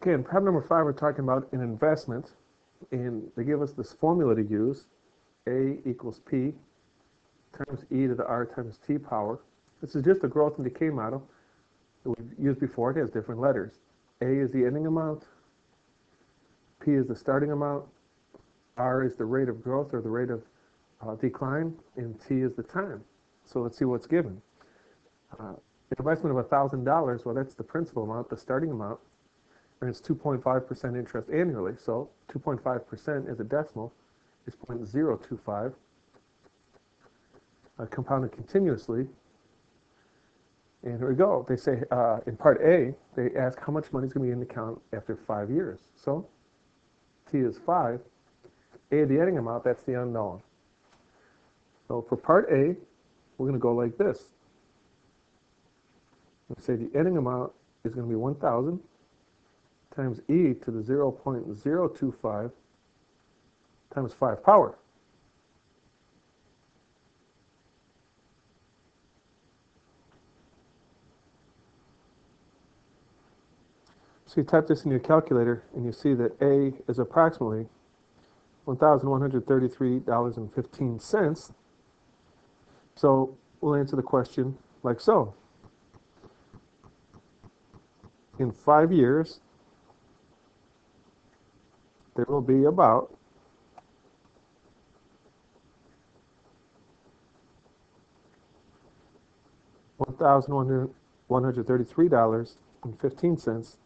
Okay, in problem number 5, we're talking about an investment, and they give us this formula to use, A equals P times E to the R times T power. This is just a growth and decay model that we've used before. It has different letters. A is the ending amount, P is the starting amount, R is the rate of growth or the rate of decline, and T is the time. So let's see what's given. An investment of $1,000, well, that's the principal amount, the starting amount, and it's 2.5% interest annually. So 2.5% as a decimal is 0.025. Compounded continuously. And here we go. They say in part A, they ask how much money is going to be in the account after 5 years. So T is 5. A, the ending amount, that's the unknown. So for part A, we're going to go like this. We say the ending amount is going to be 1,000 times e to the 0.025 times 5 power. So you type this in your calculator, and you see that A is approximately $1,133.15. So we'll answer the question like so. In 5 years, there will be about $1,133.15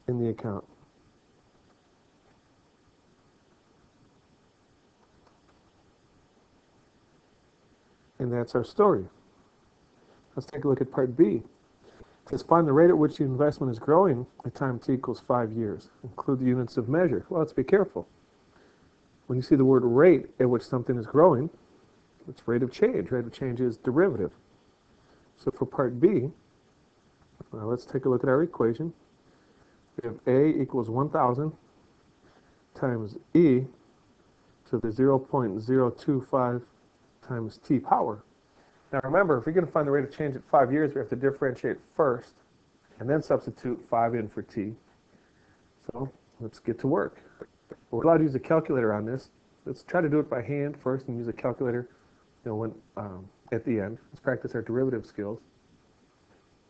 in the account. And that's our story. Let's take a look at part B. It says find the rate at which the investment is growing at time t equals 5 years. Include the units of measure. Well, let's be careful. When you see the word rate at which something is growing, it's rate of change. Rate of change is derivative. So for part B, let's take a look at our equation. We have A equals 1,000 times E to the 0.025 times T power. Now remember, if you're going to find the rate of change at 5 years, we have to differentiate first and then substitute 5 in for T. So let's get to work. We're allowed to use a calculator on this. Let's try to do it by hand first and use a calculator at the end. Let's practice our derivative skills.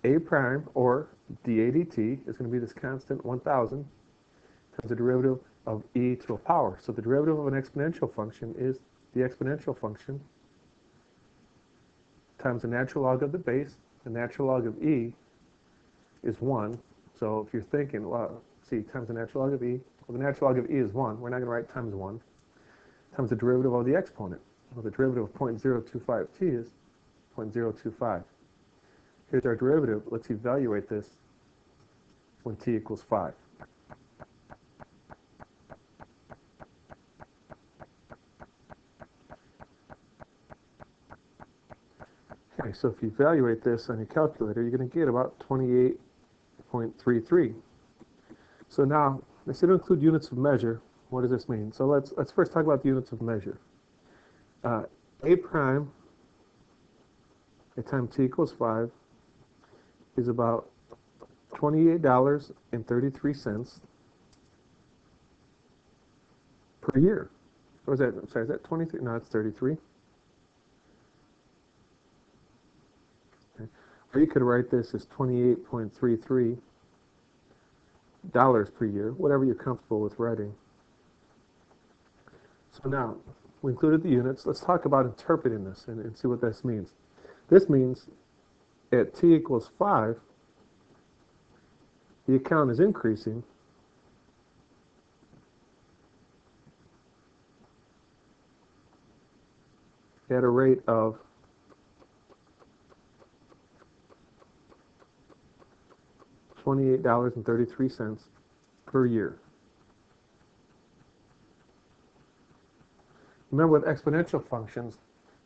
A prime, or dA dt, is going to be this constant 1,000 times the derivative of e to a power. So the derivative of an exponential function is the exponential function times the natural log of the base. The natural log of e is 1. So if you're thinking, well, see, times the natural log of e, well, the natural log of e is 1. We're not going to write times 1. Times the derivative of the exponent. Well, the derivative of 0.025t is 0.025. Here's our derivative. Let's evaluate this when t equals 5. Okay, so if you evaluate this on your calculator, you're going to get about 28.33. So now, they say to include units of measure. What does this mean? So let's first talk about the units of measure. A prime at time t equals 5 is about $28.33 per year. Or is that, sorry, is that 23? No, it's 33. Okay. Or you could write this as $28.33 per year, whatever you're comfortable with writing. So now, we included the units. Let's talk about interpreting this and see what this means. This means at t equals 5, the account is increasing at a rate of $28.33 per year. Remember, with exponential functions,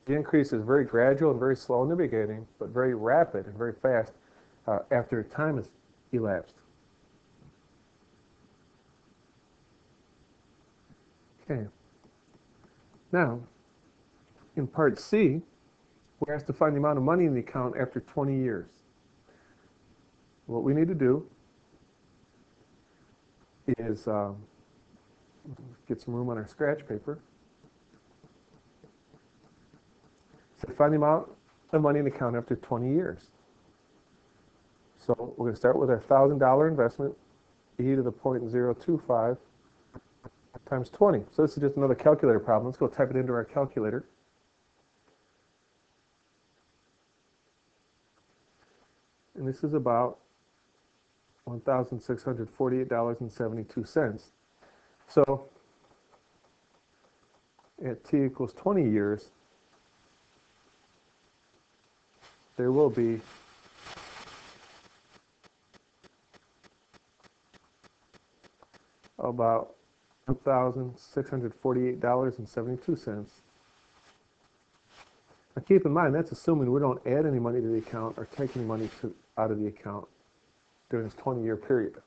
the increase is very gradual and very slow in the beginning, but very rapid and very fast after time has elapsed. Okay. Now, in part C, we're asked to find the amount of money in the account after 20 years. What we need to do is get some room on our scratch paper. So find the amount of money in the account after 20 years. So we're going to start with our $1,000 investment, e to the 0.025 times 20. So this is just another calculator problem. Let's go type it into our calculator. And this is about $1,648.72. So at t equals 20 years, there will be about $1,648.72. Now keep in mind, that's assuming we don't add any money to the account or take any money out of the account during this 20-year period.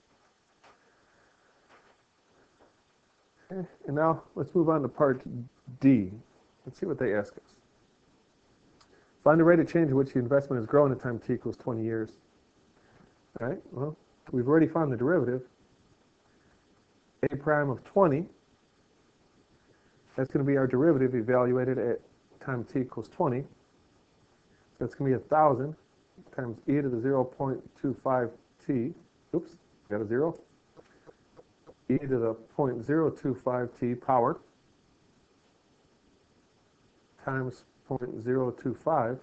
Okay, and now let's move on to part D. Let's see what they ask us. Find the rate of change at which the investment has grown at time t equals 20 years. All right, well, we've already found the derivative. A prime of 20, that's going to be our derivative evaluated at time t equals 20. So that's going to be 1,000 times e to the 0.25 t. Oops, got a 0. E to the 0.025 t power times 0.025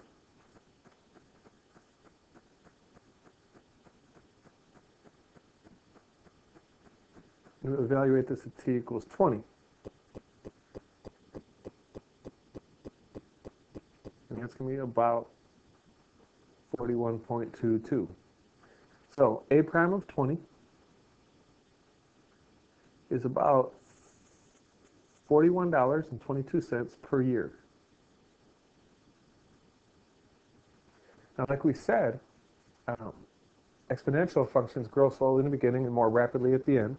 and evaluate this at t equals 20. And that's going to be about 41.22. So A prime of 20 is about $41.22 per year. Now, like we said, exponential functions grow slowly in the beginning and more rapidly at the end.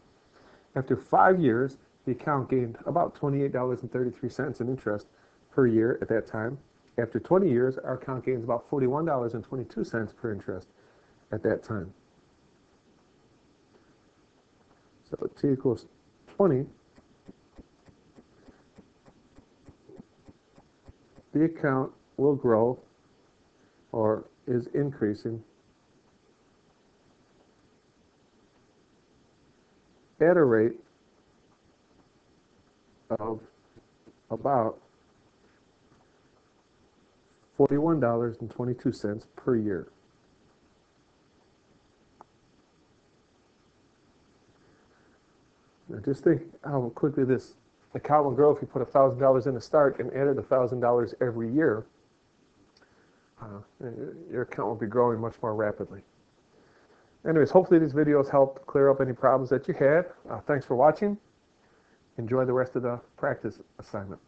After 5 years, the account gained about $28.33 in interest per year at that time. After 20 years, our account gains about $41.22 per interest at that time. So t equals 20. The account will grow or is increasing at a rate of about $41.22 per year. Now just think how quickly this account will grow if you put $1,000 in to start and added $1,000 every year. Your account will be growing much more rapidly. Anyways, hopefully these videos helped clear up any problems that you had. Thanks for watching. Enjoy the rest of the practice assignment.